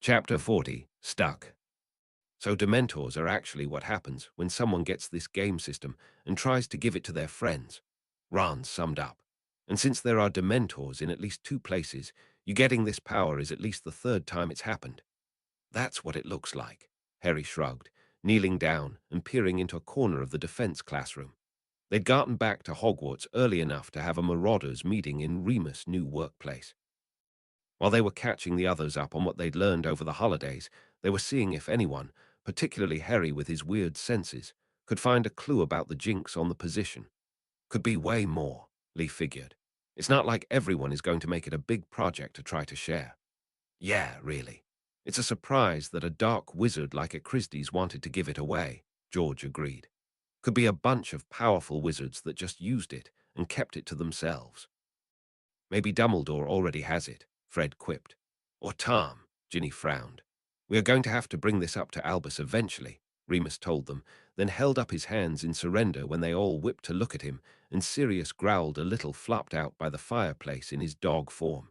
Chapter 40. Stuck. So Dementors are actually what happens when someone gets this game system and tries to give it to their friends. Ron summed up. And since there are Dementors in at least two places, you getting this power is at least the third time it's happened. That's what it looks like. Harry shrugged, kneeling down and peering into a corner of the defense classroom. They'd gotten back to Hogwarts early enough to have a Marauders meeting in Remus' new workplace. While they were catching the others up on what they'd learned over the holidays, they were seeing if anyone, particularly Harry with his weird senses, could find a clue about the jinx on the position. Could be way more, Lee figured. It's not like everyone is going to make it a big project to try to share. Yeah, really. It's a surprise that a dark wizard like a Christie's wanted to give it away, George agreed. Could be a bunch of powerful wizards that just used it and kept it to themselves. Maybe Dumbledore already has it, Fred quipped. Or Tom, Ginny frowned. We are going to have to bring this up to Albus eventually, Remus told them, then held up his hands in surrender when they all whipped to look at him, and Sirius growled a little flopped out by the fireplace in his dog form.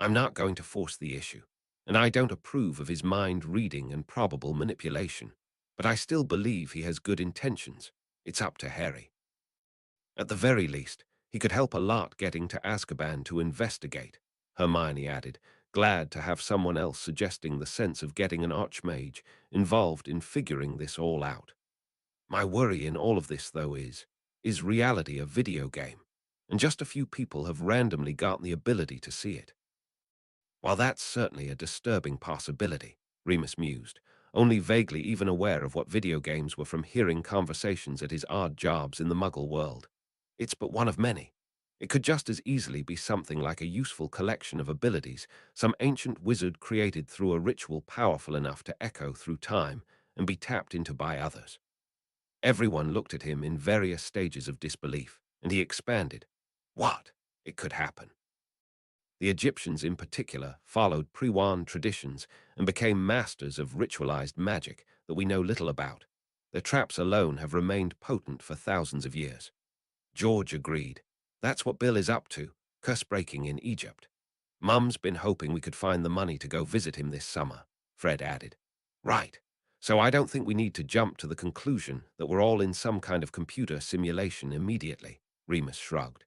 I'm not going to force the issue, and I don't approve of his mind reading and probable manipulation, but I still believe he has good intentions. It's up to Harry. At the very least, he could help a lot getting to Azkaban to investigate, Hermione added, glad to have someone else suggesting the sense of getting an archmage involved in figuring this all out. My worry in all of this, though, is reality a video game? And just a few people have randomly gotten the ability to see it. While that's certainly a disturbing possibility, Remus mused, only vaguely even aware of what video games were from hearing conversations at his odd jobs in the Muggle world. It's but one of many. It could just as easily be something like a useful collection of abilities some ancient wizard created through a ritual powerful enough to echo through time and be tapped into by others. Everyone looked at him in various stages of disbelief, and he expanded. What? It could happen. The Egyptians in particular followed pre-Wan traditions and became masters of ritualized magic that we know little about. Their traps alone have remained potent for thousands of years. George agreed. That's what Bill is up to, curse-breaking in Egypt. Mum's been hoping we could find the money to go visit him this summer, Fred added. Right. So I don't think we need to jump to the conclusion that we're all in some kind of computer simulation immediately, Remus shrugged.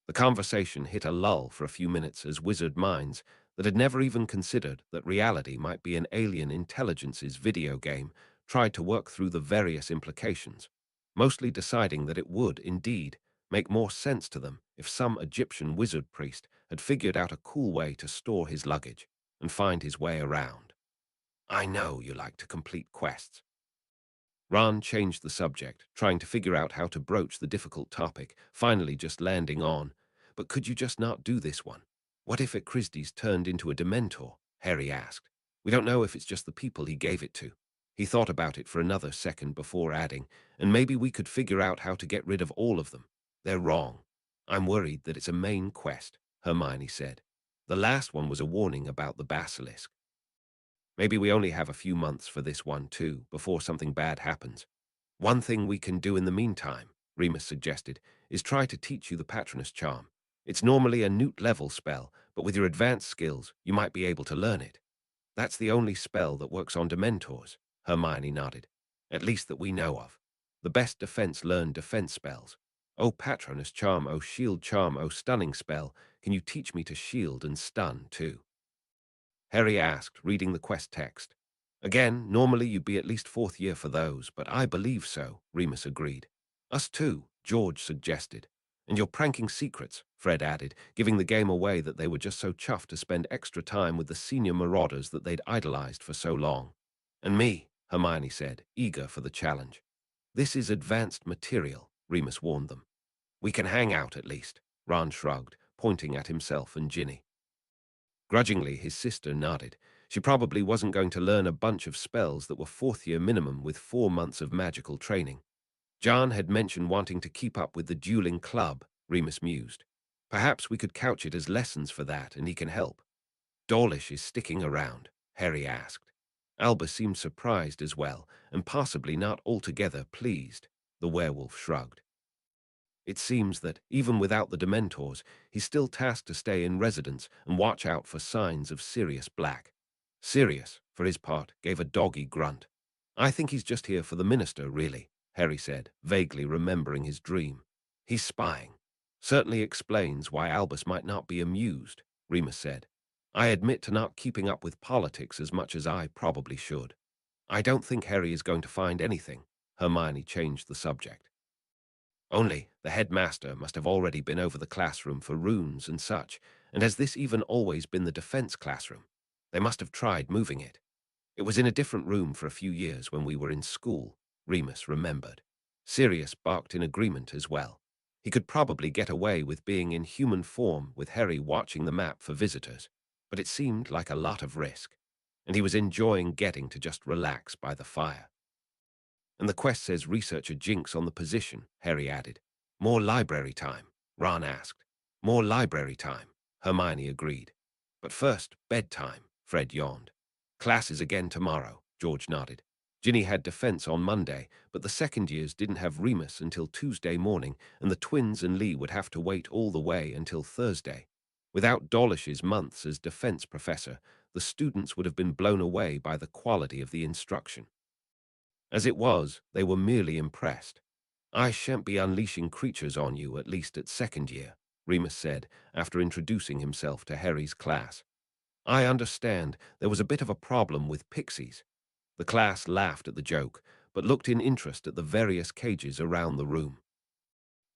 The conversation hit a lull for a few minutes as wizard minds that had never even considered that reality might be an alien intelligence's video game tried to work through the various implications, mostly deciding that it would, indeed, make more sense to them if some Egyptian wizard priest had figured out a cool way to store his luggage and find his way around. I know you like to complete quests. Ron changed the subject, trying to figure out how to broach the difficult topic, finally just landing on, but could you just not do this one? What if it Christie's turned into a Dementor? Harry asked. We don't know if it's just the people he gave it to. He thought about it for another second before adding, and maybe we could figure out how to get rid of all of them. They're wrong. I'm worried that it's a main quest, Hermione said. The last one was a warning about the basilisk. Maybe we only have a few months for this one, too, before something bad happens. One thing we can do in the meantime, Remus suggested, is try to teach you the Patronus charm. It's normally a Newt-level spell, but with your advanced skills, you might be able to learn it. That's the only spell that works on Dementors, Hermione nodded. At least that we know of. The best defense learned defense spells. Oh Patronus charm, oh shield charm, oh stunning spell, can you teach me to shield and stun, too? Harry asked, reading the quest text. Again, normally you'd be at least fourth year for those, but I believe so, Remus agreed. Us too, George suggested. And you're pranking secrets, Fred added, giving the game away that they were just so chuffed to spend extra time with the senior marauders that they'd idolized for so long. And me, Hermione said, eager for the challenge. This is advanced material, Remus warned them. We can hang out at least, Ron shrugged, pointing at himself and Ginny. Grudgingly, his sister nodded. She probably wasn't going to learn a bunch of spells that were fourth-year minimum with 4 months of magical training. John had mentioned wanting to keep up with the dueling club, Remus mused. Perhaps we could couch it as lessons for that, and he can help. Dawlish is sticking around, Harry asked. Albus seemed surprised as well, and possibly not altogether pleased. The werewolf shrugged. It seems that, even without the Dementors, he's still tasked to stay in residence and watch out for signs of Sirius Black. Sirius, for his part, gave a doggy grunt. I think he's just here for the minister, really, Harry said, vaguely remembering his dream. He's spying. Certainly explains why Albus might not be amused, Remus said. I admit to not keeping up with politics as much as I probably should. I don't think Harry is going to find anything. Hermione changed the subject. Only the headmaster must have already been over the classroom for runes and such, and has this even always been the defense classroom? They must have tried moving it. It was in a different room for a few years when we were in school, Remus remembered. Sirius barked in agreement as well. He could probably get away with being in human form with Harry watching the map for visitors, but it seemed like a lot of risk, and he was enjoying getting to just relax by the fire. And the quest says researcher Jinx on the position, Harry added. More library time, Ron asked. More library time, Hermione agreed. But first, bedtime, Fred yawned. Classes again tomorrow, George nodded. Ginny had defense on Monday, but the second years didn't have Remus until Tuesday morning, and the twins and Lee would have to wait all the way until Thursday. Without Dawlish's months as defense professor, the students would have been blown away by the quality of the instruction. As it was, they were merely impressed. I shan't be unleashing creatures on you, at least at second year, Remus said, after introducing himself to Harry's class. I understand there was a bit of a problem with pixies. The class laughed at the joke, but looked in interest at the various cages around the room.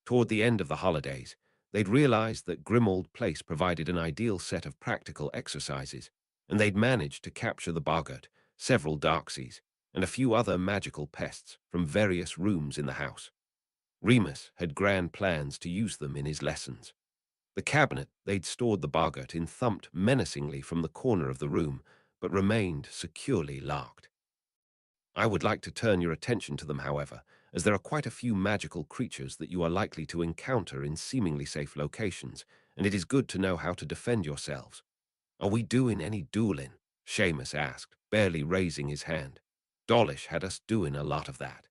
Toward the end of the holidays, they'd realized that Grimmauld Place provided an ideal set of practical exercises, and they'd managed to capture the boggart, several Darksies, and a few other magical pests from various rooms in the house. Remus had grand plans to use them in his lessons. The cabinet they'd stored the boggart in thumped menacingly from the corner of the room, but remained securely locked. I would like to turn your attention to them, however, as there are quite a few magical creatures that you are likely to encounter in seemingly safe locations, and it is good to know how to defend yourselves. Are we doing any dueling? Seamus asked, barely raising his hand. Dawlish had us doing a lot of that.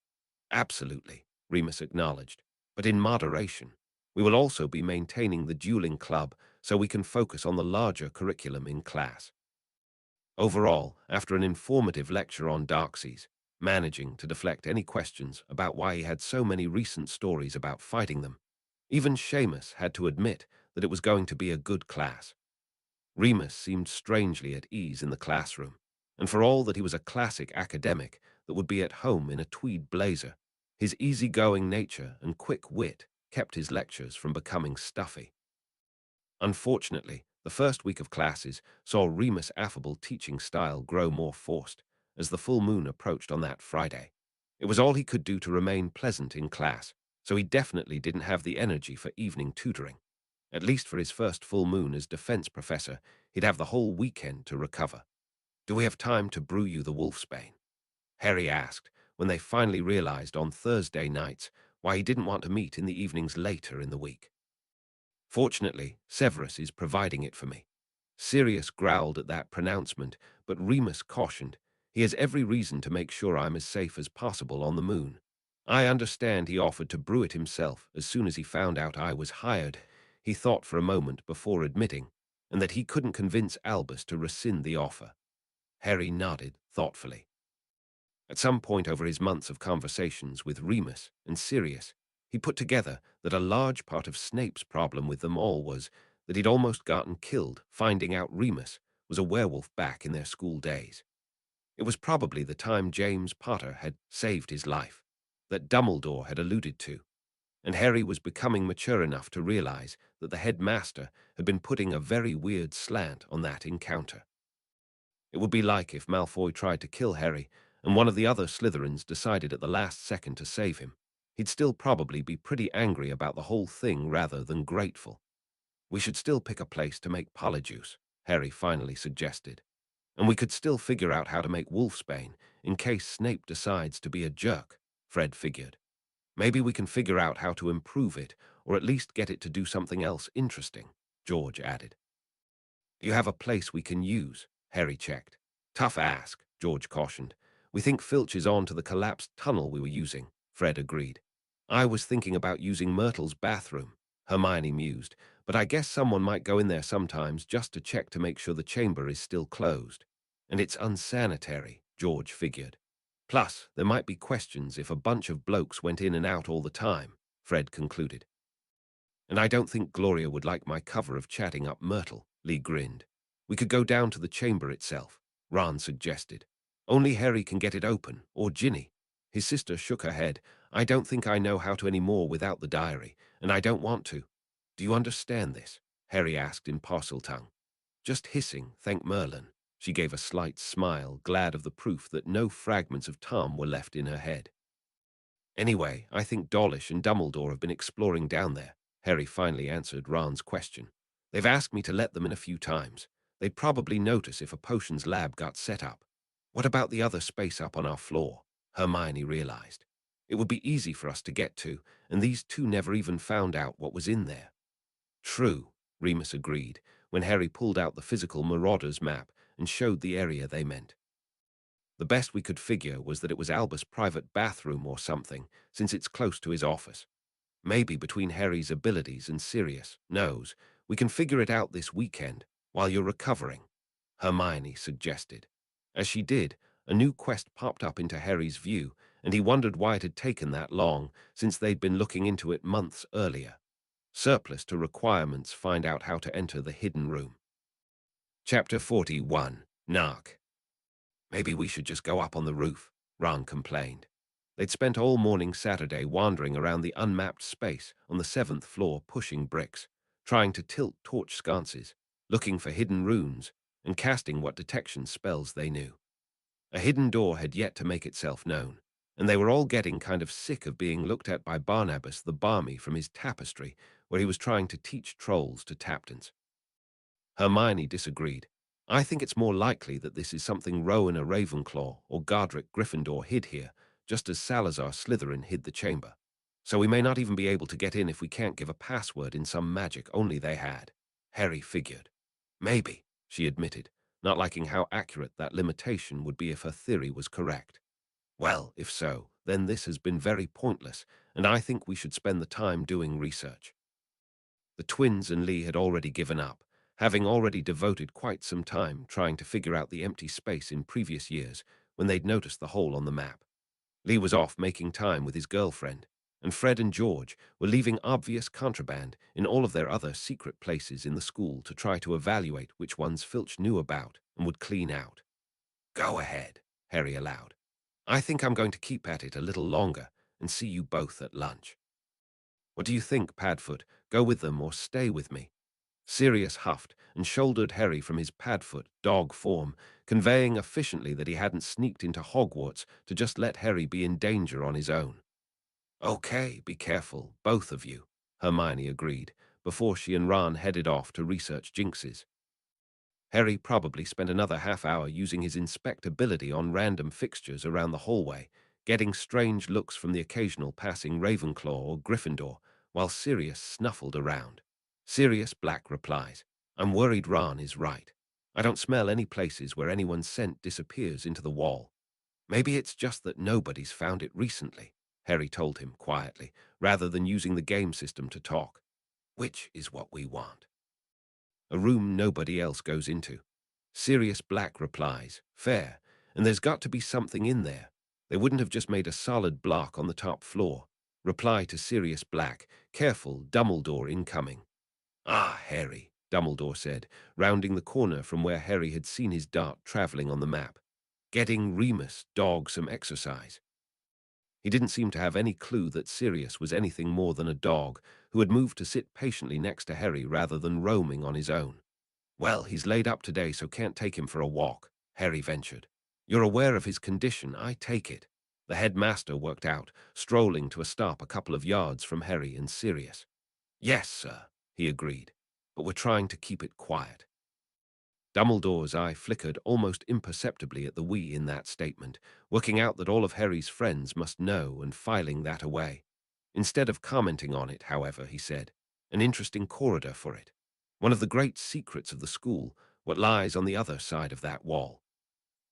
Absolutely, Remus acknowledged, but in moderation. We will also be maintaining the dueling club so we can focus on the larger curriculum in class. Overall, after an informative lecture on Darksies, managing to deflect any questions about why he had so many recent stories about fighting them, even Seamus had to admit that it was going to be a good class. Remus seemed strangely at ease in the classroom, and for all that he was a classic academic that would be at home in a tweed blazer, his easygoing nature and quick wit kept his lectures from becoming stuffy. Unfortunately, the first week of classes saw Remus' affable teaching style grow more forced as the full moon approached on that Friday. It was all he could do to remain pleasant in class, so he definitely didn't have the energy for evening tutoring. At least for his first full moon as defense professor, he'd have the whole weekend to recover. Do we have time to brew you the wolfsbane? Harry asked, when they finally realized on Thursday nights why he didn't want to meet in the evenings later in the week. Fortunately, Severus is providing it for me. Sirius growled at that pronouncement, but Remus cautioned. He has every reason to make sure I'm as safe as possible on the moon. I understand he offered to brew it himself as soon as he found out I was hired. He thought for a moment before admitting, and that he couldn't convince Albus to rescind the offer. Harry nodded thoughtfully. At some point over his months of conversations with Remus and Sirius, he put together that a large part of Snape's problem with them all was that he'd almost gotten killed finding out Remus was a werewolf back in their school days. It was probably the time James Potter had saved his life, that Dumbledore had alluded to, and Harry was becoming mature enough to realize that the headmaster had been putting a very weird slant on that encounter. It would be like if Malfoy tried to kill Harry and one of the other Slytherins decided at the last second to save him. He'd still probably be pretty angry about the whole thing rather than grateful. We should still pick a place to make polyjuice, Harry finally suggested. And we could still figure out how to make wolfsbane in case Snape decides to be a jerk, Fred figured. Maybe we can figure out how to improve it, or at least get it to do something else interesting, George added. You have a place we can use, Harry checked. Tough ask, George cautioned. We think Filch is on to the collapsed tunnel we were using, Fred agreed. I was thinking about using Myrtle's bathroom, Hermione mused, but I guess someone might go in there sometimes just to check to make sure the chamber is still closed. And it's unsanitary, George figured. Plus, there might be questions if a bunch of blokes went in and out all the time, Fred concluded. And I don't think Gloria would like my cover of chatting up Myrtle, Lee grinned. We could go down to the chamber itself, Ron suggested. Only Harry can get it open, or Ginny. His sister shook her head. I don't think I know how to any more without the diary, and I don't want to. Do you understand this? Harry asked in parcel tongue. Just hissing, thank Merlin. She gave a slight smile, glad of the proof that no fragments of Tom were left in her head. Anyway, I think Dawlish and Dumbledore have been exploring down there, Harry finally answered Ron's question. They've asked me to let them in a few times. They'd probably notice if a potions lab got set up. What about the other space up on our floor? Hermione realized. It would be easy for us to get to, and these two never even found out what was in there. True, Remus agreed, when Harry pulled out the physical Marauders map and showed the area they meant. The best we could figure was that it was Albus' private bathroom or something, since it's close to his office. Maybe between Harry's abilities and Sirius knows, we can figure it out this weekend, while you're recovering, Hermione suggested. As she did, a new quest popped up into Harry's view, and he wondered why it had taken that long, since they'd been looking into it months earlier. Surplus to requirements, find out how to enter the hidden room. Chapter 41, Narc. Maybe we should just go up on the roof, Ron complained. They'd spent all morning Saturday wandering around the unmapped space on the 7th floor pushing bricks, trying to tilt torch sconces, looking for hidden runes, and casting what detection spells they knew. A hidden door had yet to make itself known, and they were all getting kind of sick of being looked at by Barnabas the Barmy from his tapestry, where he was trying to teach trolls to taptons. Hermione disagreed. I think it's more likely that this is something Rowan a Ravenclaw or Godric Gryffindor hid here, just as Salazar Slytherin hid the chamber. So we may not even be able to get in if we can't give a password in some magic only they had. Harry figured. Maybe, she admitted, not liking how accurate that limitation would be if her theory was correct. Well, if so, then this has been very pointless, and I think we should spend the time doing research. The twins and Lee had already given up, having already devoted quite some time trying to figure out the empty space in previous years when they'd noticed the hole on the map. Lee was off making time with his girlfriend, and Fred and George were leaving obvious contraband in all of their other secret places in the school to try to evaluate which ones Filch knew about and would clean out. Go ahead, Harry allowed. I think I'm going to keep at it a little longer and see you both at lunch. What do you think, Padfoot? Go with them or stay with me? Sirius huffed and shouldered Harry from his Padfoot dog form, conveying efficiently that he hadn't sneaked into Hogwarts to just let Harry be in danger on his own. Okay, be careful, both of you, Hermione agreed, before she and Ron headed off to research jinxes. Harry probably spent another half-hour using his inspectability on random fixtures around the hallway, getting strange looks from the occasional passing Ravenclaw or Gryffindor, while Sirius snuffled around. Sirius Black replies, I'm worried Ron is right. I don't smell any places where anyone's scent disappears into the wall. Maybe it's just that nobody's found it recently, Harry told him quietly, rather than using the game system to talk. Which is what we want. A room nobody else goes into. Sirius Black replies, fair, and there's got to be something in there. They wouldn't have just made a solid block on the top floor. Reply to Sirius Black, careful, Dumbledore incoming. Ah, Harry, Dumbledore said, rounding the corner from where Harry had seen his dart traveling on the map. Getting Remus, dog, some exercise. He didn't seem to have any clue that Sirius was anything more than a dog who had moved to sit patiently next to Harry rather than roaming on his own. Well, he's laid up today, so can't take him for a walk, Harry ventured. You're aware of his condition, I take it. The headmaster worked out, strolling to a stop a couple of yards from Harry and Sirius. Yes, sir, he agreed, but we're trying to keep it quiet. Dumbledore's eye flickered almost imperceptibly at the we in that statement, working out that all of Harry's friends must know and filing that away. Instead of commenting on it, however, he said, an interesting corridor for it. One of the great secrets of the school, what lies on the other side of that wall.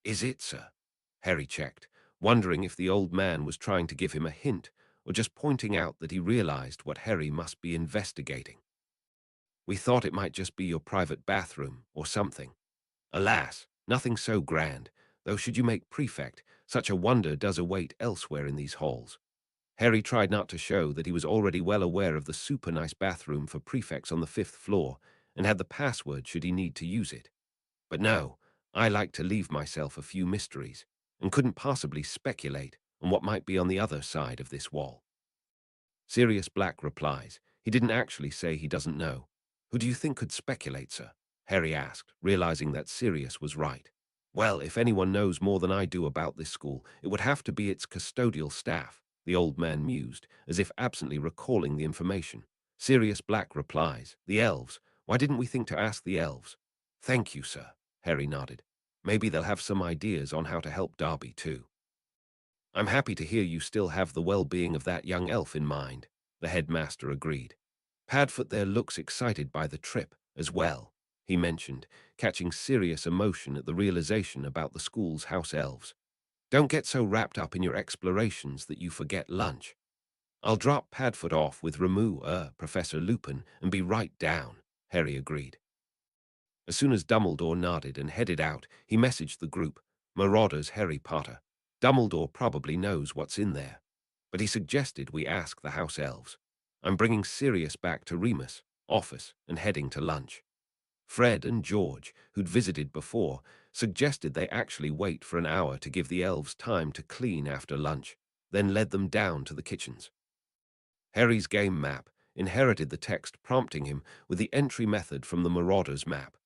Is it, sir? Harry checked, wondering if the old man was trying to give him a hint or just pointing out that he realized what Harry must be investigating. We thought it might just be your private bathroom or something. Alas, Nothing so grand, though should you make prefect, such a wonder does await elsewhere in these halls. Harry tried not to show that he was already well aware of the super nice bathroom for prefects on the 5th floor and had the password should he need to use it. But no, I like to leave myself a few mysteries and couldn't possibly speculate on what might be on the other side of this wall. Sirius Black replies, he didn't actually say he doesn't know. Who do you think could speculate, sir? Harry asked, realizing that Sirius was right. Well, if anyone knows more than I do about this school, it would have to be its custodial staff, the old man mused, as if absently recalling the information. Sirius Black replies, the elves. Why didn't we think to ask the elves? Thank you, sir, Harry nodded. Maybe they'll have some ideas on how to help Darby, too. I'm happy to hear you still have the well-being of that young elf in mind, the headmaster agreed. Padfoot there looks excited by the trip, as well, he mentioned, catching serious emotion at the realization about the school's house elves. Don't get so wrapped up in your explorations that you forget lunch. I'll drop Padfoot off with Professor Lupin, and be right down, Harry agreed. As soon as Dumbledore nodded and headed out, he messaged the group, Marauders Harry Potter. Dumbledore probably knows what's in there, but he suggested we ask the house elves. I'm bringing Sirius back to Remus' office and heading to lunch. Fred and George, who'd visited before, suggested they actually wait for an hour to give the elves time to clean after lunch, then led them down to the kitchens. Harry's game map inherited the text prompting him with the entry method from the Marauders map,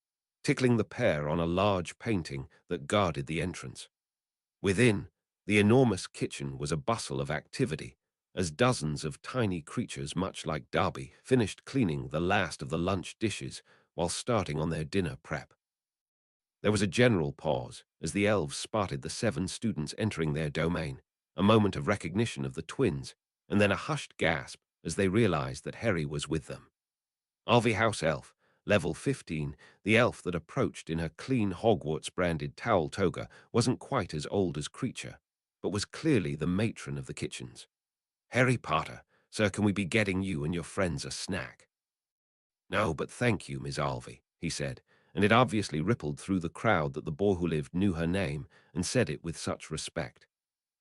tickling the pair on a large painting that guarded the entrance. Within, the enormous kitchen was a bustle of activity, as dozens of tiny creatures much like Darby finished cleaning the last of the lunch dishes while starting on their dinner prep. There was a general pause as the elves spotted the 7 students entering their domain, a moment of recognition of the twins, and then a hushed gasp as they realized that Harry was with them. Alvi House Elf, level 15, the elf that approached in her clean Hogwarts-branded towel toga, wasn't quite as old as Creature, but was clearly the matron of the kitchens. Harry Potter, sir, can we be getting you and your friends a snack? No, but thank you, Miss Alvy, he said, and it obviously rippled through the crowd that the boy who lived knew her name and said it with such respect.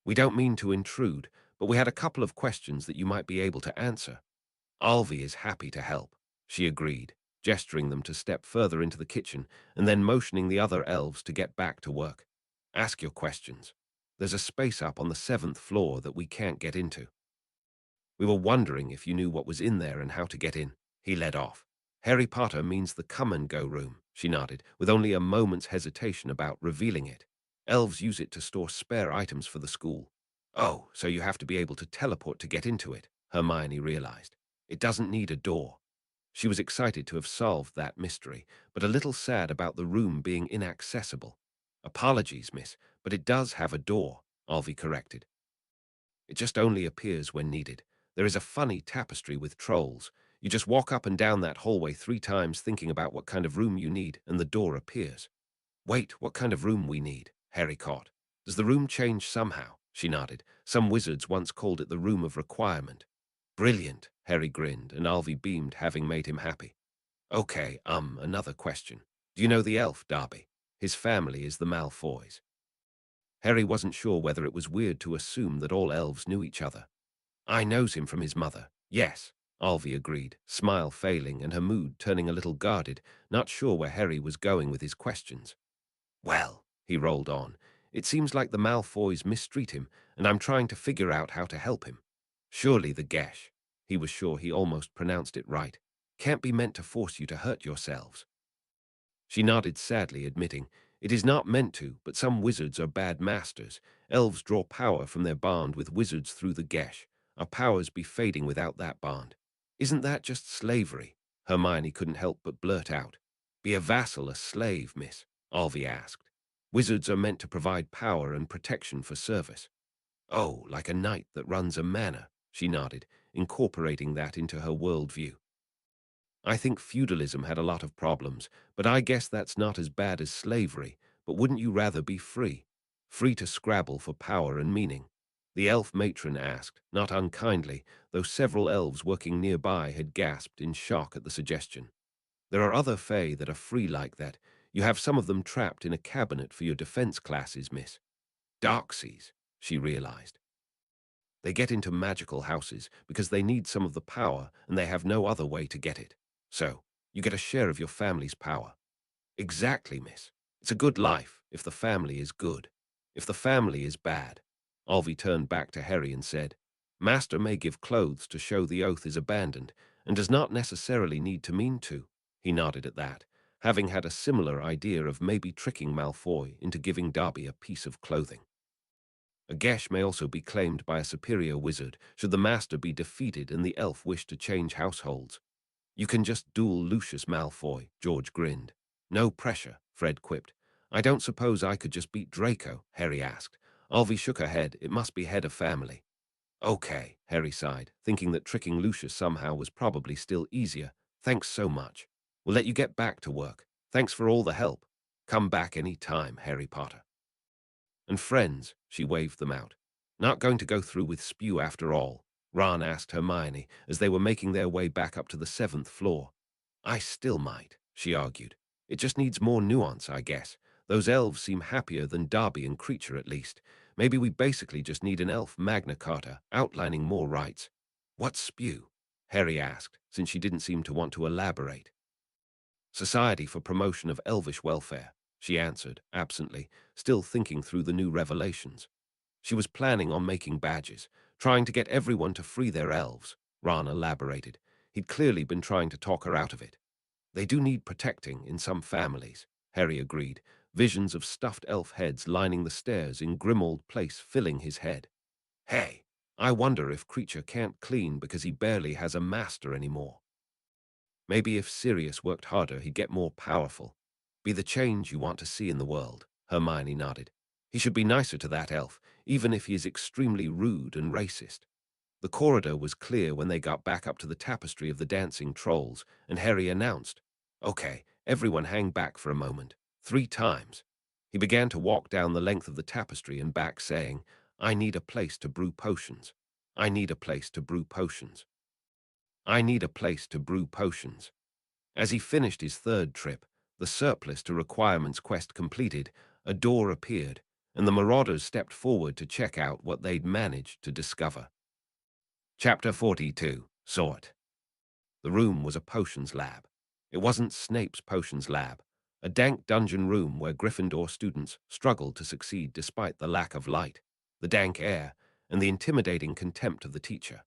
We don't mean to intrude, but we had a couple of questions that you might be able to answer. Alvy is happy to help, she agreed, gesturing them to step further into the kitchen and then motioning the other elves to get back to work. Ask your questions. There's a space up on the 7th floor that we can't get into. We were wondering if you knew what was in there and how to get in. He led off. Harry Potter means the come-and-go room, she nodded, with only a moment's hesitation about revealing it. Elves use it to store spare items for the school. Oh, so you have to be able to teleport to get into it, Hermione realized. It doesn't need a door. She was excited to have solved that mystery, but a little sad about the room being inaccessible. Apologies, miss, but it does have a door, Alvy corrected. It just only appears when needed. There is a funny tapestry with trolls. You just walk up and down that hallway 3 times thinking about what kind of room you need, and the door appears. Wait, what kind of room we need? Harry caught. Does the room change somehow? She nodded. Some wizards once called it the room of requirement. Brilliant, Harry grinned, and Alvy beamed, having made him happy. Okay, another question. Do you know the elf, Darby? His family is the Malfoys. Harry wasn't sure whether it was weird to assume that all elves knew each other. I knows him from his mother. Yes, Alvy agreed, smile failing and her mood turning a little guarded, not sure where Harry was going with his questions. Well, he rolled on, it seems like the Malfoys mistreat him, and I'm trying to figure out how to help him. Surely the Gesh, he was sure he almost pronounced it right, can't be meant to force you to hurt yourselves. She nodded sadly, admitting, it is not meant to, but some wizards are bad masters. Elves draw power from their bond with wizards through the Gesh. Our powers be fading without that bond. Isn't that just slavery? Hermione couldn't help but blurt out. Be a vassal, a slave, miss? Alvy asked. Wizards are meant to provide power and protection for service. Oh, like a knight that runs a manor, she nodded, incorporating that into her worldview. I think feudalism had a lot of problems, but I guess that's not as bad as slavery. But wouldn't you rather be free? Free to scrabble for power and meaning? The elf matron asked, not unkindly, though several elves working nearby had gasped in shock at the suggestion. There are other fae that are free like that. You have some of them trapped in a cabinet for your defense classes, miss. Darksies, she realized. They get into magical houses because they need some of the power and they have no other way to get it. So, you get a share of your family's power. Exactly, miss. It's a good life if the family is good. If the family is bad. Alvy turned back to Harry and said, Master may give clothes to show the oath is abandoned, and does not necessarily need to mean to. He nodded at that, having had a similar idea of maybe tricking Malfoy into giving Darby a piece of clothing. A gesh may also be claimed by a superior wizard should the master be defeated and the elf wish to change households. You can just duel Lucius Malfoy, George grinned. No pressure, Fred quipped. I don't suppose I could just beat Draco, Harry asked. Alvy shook her head. It must be head of family. Okay, Harry sighed, thinking that tricking Lucius somehow was probably still easier. Thanks so much. We'll let you get back to work. Thanks for all the help. Come back any time, Harry Potter. And friends, she waved them out. Not going to go through with Spew after all, Ron asked Hermione as they were making their way back up to the 7th floor. I still might, she argued. It just needs more nuance, I guess. Those elves seem happier than Darby and Creature at least. Maybe we basically just need an elf Magna Carta outlining more rights. What's Spew? Harry asked, since she didn't seem to want to elaborate. Society for Promotion of Elvish Welfare, she answered, absently, still thinking through the new revelations. She was planning on making badges, trying to get everyone to free their elves, Ron elaborated. He'd clearly been trying to talk her out of it. They do need protecting in some families, Harry agreed, visions of stuffed elf heads lining the stairs in Grimmauld Place filling his head. Hey, I wonder if Creature can't clean because he barely has a master anymore. Maybe if Sirius worked harder, he'd get more powerful. Be the change you want to see in the world, Hermione nodded. He should be nicer to that elf, even if he is extremely rude and racist. The corridor was clear when they got back up to the tapestry of the dancing trolls, and Harry announced, Okay, everyone hang back for a moment. 3 times. He began to walk down the length of the tapestry and back, saying, I need a place to brew potions. I need a place to brew potions. I need a place to brew potions. As he finished his 3rd trip, the surplus to requirements quest completed, a door appeared, and the marauders stepped forward to check out what they'd managed to discover. Chapter 42. Sort. The room was a potions lab. It wasn't Snape's potions lab, a dank dungeon room where Gryffindor students struggled to succeed despite the lack of light, the dank air, and the intimidating contempt of the teacher.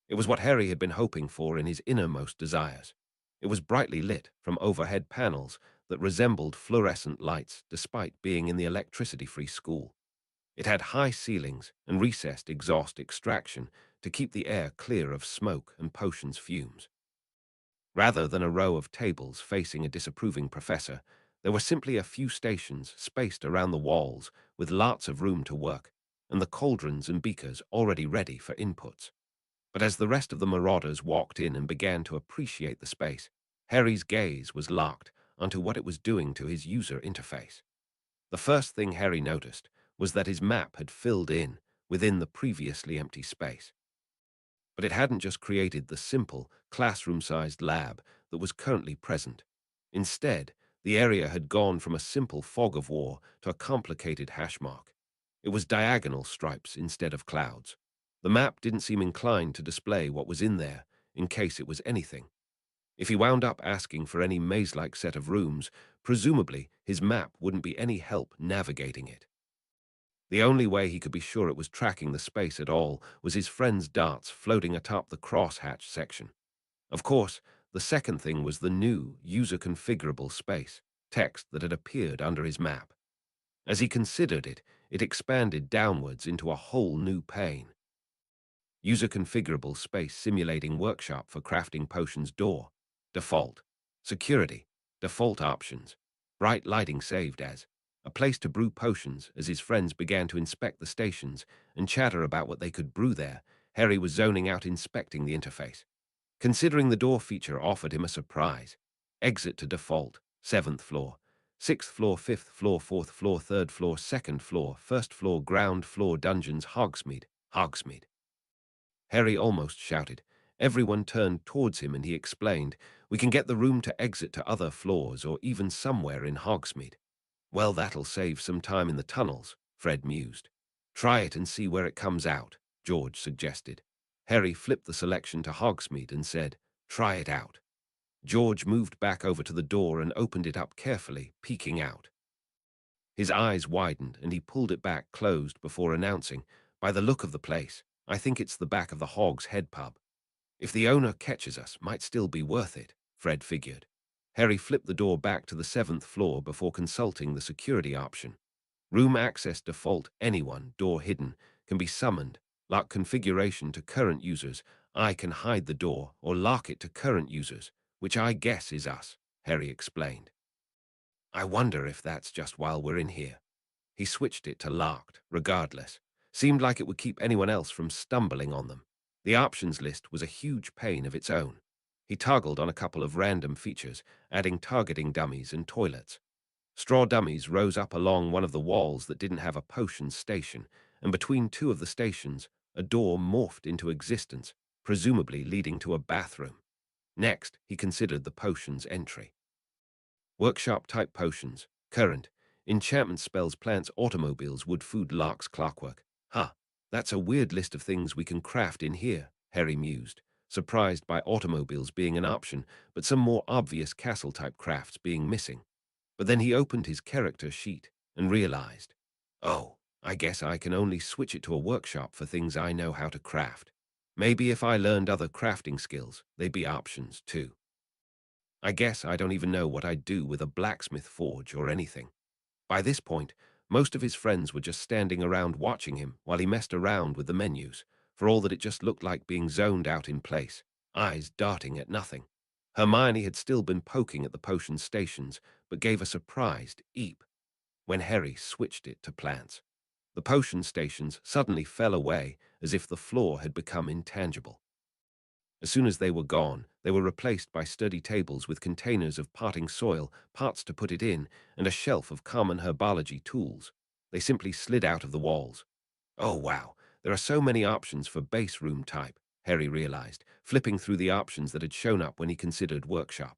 It was what Harry had been hoping for in his innermost desires. It was brightly lit from overhead panels that resembled fluorescent lights despite being in the electricity-free school. It had high ceilings and recessed exhaust extraction to keep the air clear of smoke and potions fumes. Rather than a row of tables facing a disapproving professor, there were simply a few stations spaced around the walls with lots of room to work, and the cauldrons and beakers already ready for inputs. But as the rest of the marauders walked in and began to appreciate the space, Harry's gaze was locked onto what it was doing to his user interface. The first thing Harry noticed was that his map had filled in within the previously empty space. But it hadn't just created the simple, classroom-sized lab that was currently present. Instead, the area had gone from a simple fog of war to a complicated hash mark. It was diagonal stripes instead of clouds. The map didn't seem inclined to display what was in there, in case it was anything. If he wound up asking for any maze-like set of rooms, presumably his map wouldn't be any help navigating it. The only way he could be sure it was tracking the space at all was his friend's darts floating atop the crosshatch section. Of course, the second thing was the new user-configurable space text that had appeared under his map. As he considered it, it expanded downwards into a whole new pane. User-configurable space simulating workshop for crafting potions door. Default. Security. Default options. Bright lighting saved as. A place to brew potions. As his friends began to inspect the stations and chatter about what they could brew there, Harry was zoning out inspecting the interface. Considering the door feature offered him a surprise. Exit to default. 7th floor. 6th floor, 5th floor, 4th floor, 3rd floor, 2nd floor, 1st floor, ground floor, dungeons, Hogsmeade. Hogsmeade. Harry almost shouted, Everyone turned towards him and he explained, "We can get the room to exit to other floors or even somewhere in Hogsmeade." "Well, that'll save some time in the tunnels," Fred mused. "Try it and see where it comes out," George suggested. Harry flipped the selection to Hogsmeade and said, "Try it out." George moved back over to the door and opened it up carefully, peeking out. His eyes widened and he pulled it back closed before announcing, "By the look of the place, I think it's the back of the Hog's Head pub. If the owner catches us, might still be worth it," Fred figured. Harry flipped the door back to the 7th floor before consulting the security option. Room access default anyone, door hidden, can be summoned. Lock configuration to current users. I can hide the door or lock it to current users, which I guess is us, Harry explained. "I wonder if that's just while we're in here." He switched it to locked, regardless. Seemed like it would keep anyone else from stumbling on them. The options list was a huge pain of its own. He toggled on a couple of random features, adding targeting dummies and toilets. Straw dummies rose up along one of the walls that didn't have a potions station, and between two of the stations, a door morphed into existence, presumably leading to a bathroom. Next, he considered the potions entry. Workshop-type potions, current, enchantment spells, plants, automobiles, wood, food, locks, clockwork. Huh, that's a weird list of things we can craft in here, Harry mused, surprised by automobiles being an option, but some more obvious castle-type crafts being missing. But then he opened his character sheet and realized, oh, I guess I can only switch it to a workshop for things I know how to craft. Maybe if I learned other crafting skills, they'd be options too. I guess I don't even know what I'd do with a blacksmith forge or anything. By this point, most of his friends were just standing around watching him while he messed around with the menus, for all that it just looked like being zoned out in place, eyes darting at nothing. Hermione had still been poking at the potion stations, but gave a surprised eep when Harry switched it to plants. The potion stations suddenly fell away as if the floor had become intangible. As soon as they were gone, they were replaced by sturdy tables with containers of potting soil, pots to put it in, and a shelf of common herbology tools. They simply slid out of the walls. Oh wow, there are so many options for base room type, Harry realized, flipping through the options that had shown up when he considered workshop.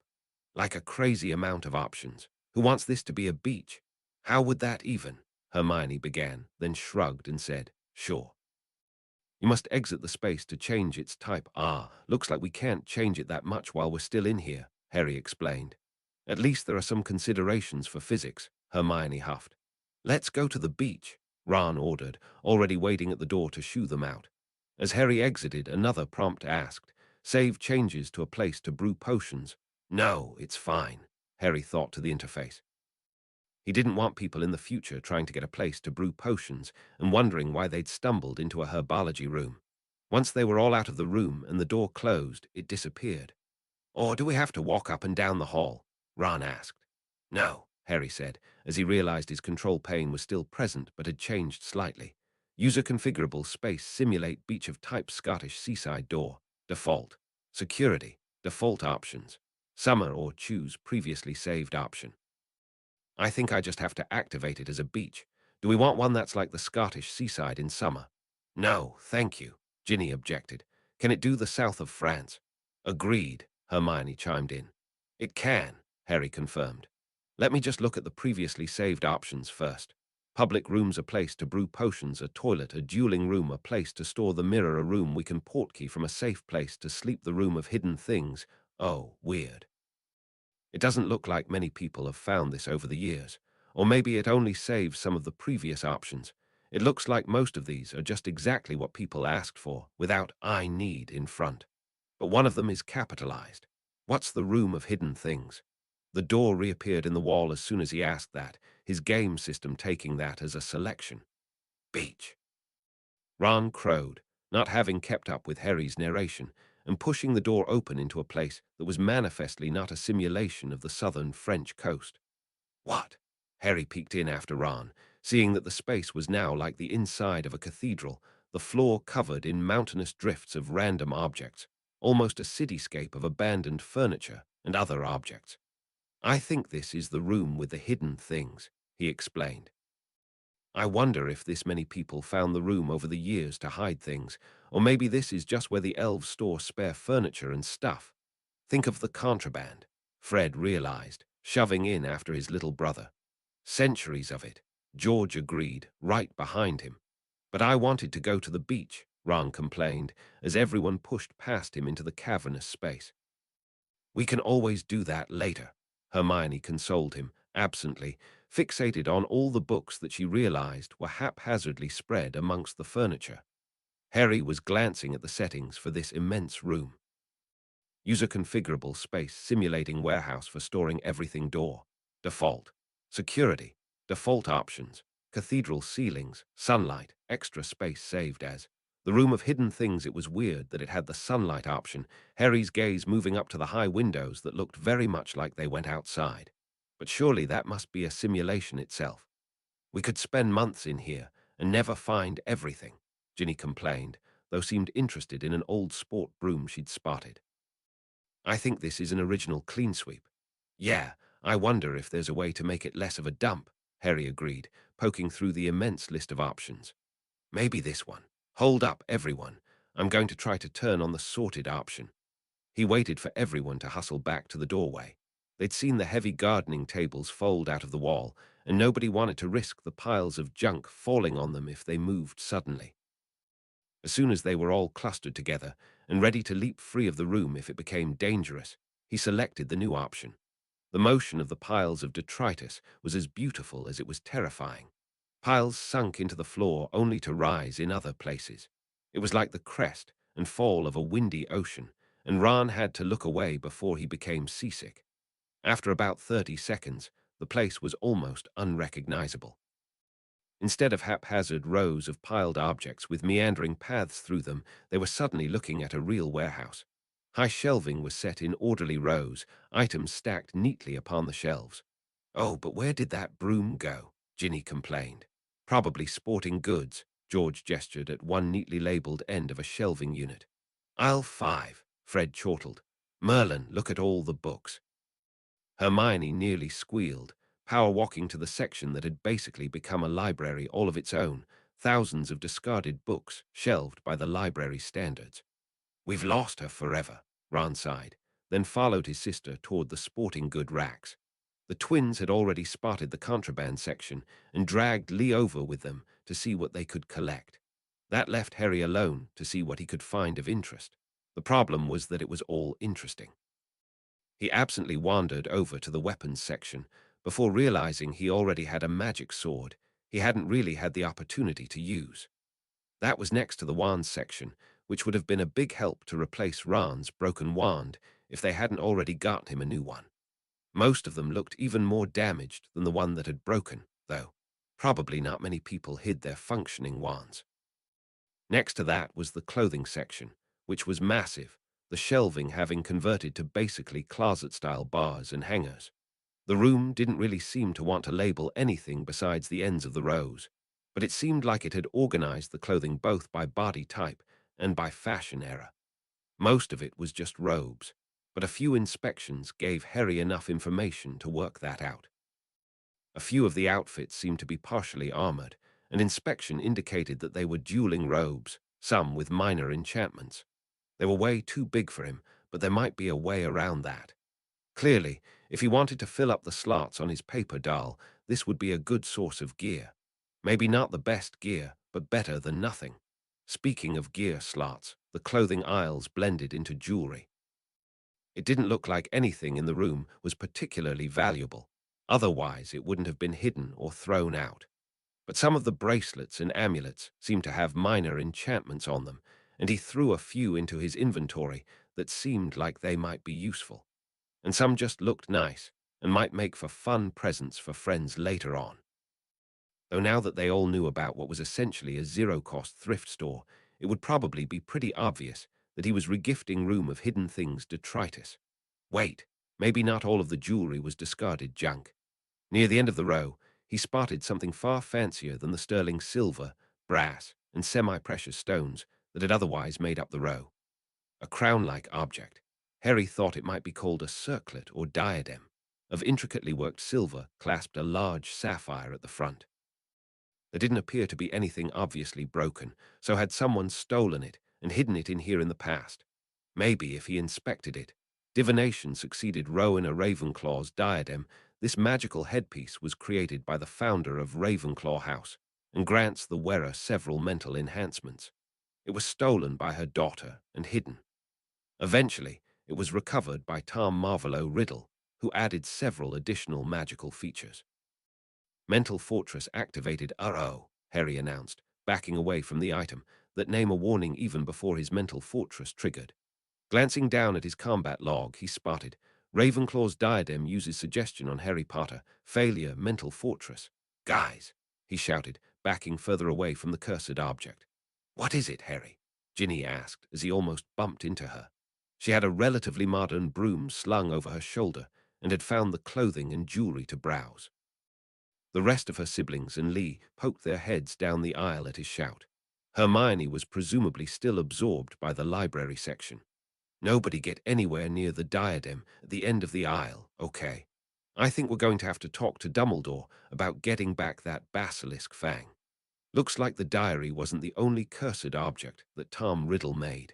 Like a crazy amount of options. Who wants this to be a beach? How would that even? Hermione began, then shrugged and said, "Sure. You must exit the space to change its type." "Ah, looks like we can't change it that much while we're still in here," Harry explained. "At least there are some considerations for physics," Hermione huffed. "Let's go to the beach," Ron ordered, already waiting at the door to shoo them out. As Harry exited, another prompt asked, "Save changes to a place to brew potions." "No, it's fine," Harry thought to the interface. He didn't want people in the future trying to get a place to brew potions and wondering why they'd stumbled into a herbology room. Once they were all out of the room and the door closed, it disappeared. "Or do we have to walk up and down the hall?" Ron asked. "No," Harry said, as he realized his control pane was still present but had changed slightly. User configurable space simulate beach of type Scottish seaside door. Default. Security. Default options. Summer or choose previously saved option. "I think I just have to activate it as a beach. Do we want one that's like the Scottish seaside in summer?" "No, thank you," Ginny objected. "Can it do the south of France?" "Agreed," Hermione chimed in. "It can," Harry confirmed. "Let me just look at the previously saved options first. Public rooms, a place to brew potions, a toilet, a dueling room, a place to store the mirror, a room we can portkey from, a safe place to sleep, the room of hidden things. Oh, weird. It doesn't look like many people have found this over the years, or maybe it only saves some of the previous options. It looks like most of these are just exactly what people asked for, without 'I need' in front. But one of them is capitalized. What's the room of hidden things?" The door reappeared in the wall as soon as he asked that, his game system taking that as a selection. "Beach." Ron crowed, not having kept up with Harry's narration, and pushing the door open into a place that was manifestly not a simulation of the southern French coast. "What?" Harry peeked in after Ron, seeing that the space was now like the inside of a cathedral, the floor covered in mountainous drifts of random objects, almost a cityscape of abandoned furniture and other objects. "I think this is the room with the hidden things," he explained. I wonder if this many people found the room over the years to hide things, or maybe this is just where the elves store spare furniture and stuff. Think of the contraband, Fred realized, shoving in after his little brother. Centuries of it, George agreed, right behind him. But I wanted to go to the beach, Ron complained, as everyone pushed past him into the cavernous space. We can always do that later, Hermione consoled him, absently, fixated on all the books that she realized were haphazardly spread amongst the furniture. Harry was glancing at the settings for this immense room. User configurable space simulating warehouse for storing everything door. Default. Security. Default options. Cathedral ceilings. Sunlight. Extra space saved as. The room of hidden things. It was weird that it had the sunlight option, Harry's gaze moving up to the high windows that looked very much like they went outside. But surely that must be a simulation itself. We could spend months in here and never find everything, Ginny complained, though seemed interested in an old sport broom she'd spotted. I think this is an original clean sweep. Yeah, I wonder if there's a way to make it less of a dump, Harry agreed, poking through the immense list of options. Maybe this one. Hold up, everyone. I'm going to try to turn on the sorted option. He waited for everyone to hustle back to the doorway. They'd seen the heavy gardening tables fold out of the wall, and nobody wanted to risk the piles of junk falling on them if they moved suddenly. As soon as they were all clustered together and ready to leap free of the room if it became dangerous, he selected the new option. The motion of the piles of detritus was as beautiful as it was terrifying. Piles sunk into the floor only to rise in other places. It was like the crest and fall of a windy ocean, and Ron had to look away before he became seasick. After about 30 seconds, the place was almost unrecognizable. Instead of haphazard rows of piled objects with meandering paths through them, they were suddenly looking at a real warehouse. High shelving was set in orderly rows, items stacked neatly upon the shelves. Oh, but where did that broom go? Ginny complained. Probably sporting goods, George gestured at one neatly labeled end of a shelving unit. Aisle 5, Fred chortled. Merlin, look at all the books. Hermione nearly squealed, power walking to the section that had basically become a library all of its own, thousands of discarded books shelved by the library standards. We've lost her forever, Ron sighed, then followed his sister toward the sporting good racks. The twins had already spotted the contraband section and dragged Lee over with them to see what they could collect. That left Harry alone to see what he could find of interest. The problem was that it was all interesting. He absently wandered over to the weapons section before realizing he already had a magic sword he hadn't really had the opportunity to use. That was next to the wands section, which would have been a big help to replace Ron's broken wand if they hadn't already got him a new one. Most of them looked even more damaged than the one that had broken, though. Probably not many people hid their functioning wands. Next to that was the clothing section, which was massive, the shelving having converted to basically closet-style bars and hangers. The room didn't really seem to want to label anything besides the ends of the rows, but it seemed like it had organized the clothing both by body type and by fashion era. Most of it was just robes, but a few inspections gave Harry enough information to work that out. A few of the outfits seemed to be partially armored, and inspection indicated that they were dueling robes, some with minor enchantments. They were way too big for him, but there might be a way around that. Clearly, if he wanted to fill up the slots on his paper doll, this would be a good source of gear. Maybe not the best gear, but better than nothing. Speaking of gear slots, the clothing aisles blended into jewelry. It didn't look like anything in the room was particularly valuable. Otherwise, it wouldn't have been hidden or thrown out. But some of the bracelets and amulets seemed to have minor enchantments on them, and he threw a few into his inventory that seemed like they might be useful. And some just looked nice and might make for fun presents for friends later on. Though now that they all knew about what was essentially a zero-cost thrift store, it would probably be pretty obvious that he was regifting Room of Hidden Things detritus. Wait, maybe not all of the jewelry was discarded junk. Near the end of the row, he spotted something far fancier than the sterling silver, brass, and semi-precious stones that had otherwise made up the row. A crown-like object. Harry thought it might be called a circlet or diadem. Of intricately worked silver clasped a large sapphire at the front. There didn't appear to be anything obviously broken, so had someone stolen it and hidden it in here in the past? Maybe if he inspected it. Divination succeeded Rowan Ravenclaw's diadem. This magical headpiece was created by the founder of Ravenclaw House and grants the wearer several mental enhancements. It was stolen by her daughter and hidden. Eventually, it was recovered by Tom Marvolo Riddle, who added several additional magical features. Mental Fortress activated. Uh-oh, Harry announced, backing away from the item, that name a warning even before his Mental Fortress triggered. Glancing down at his combat log, he spotted, Ravenclaw's diadem uses suggestion on Harry Potter. Failure, Mental Fortress. Guys, he shouted, backing further away from the cursed object. What is it, Harry? Ginny asked as he almost bumped into her. She had a relatively modern broom slung over her shoulder and had found the clothing and jewelry to browse. The rest of her siblings and Lee poked their heads down the aisle at his shout. Hermione was presumably still absorbed by the library section. Nobody get anywhere near the diadem at the end of the aisle, okay? I think we're going to have to talk to Dumbledore about getting back that basilisk fang. Looks like the diary wasn't the only cursed object that Tom Riddle made.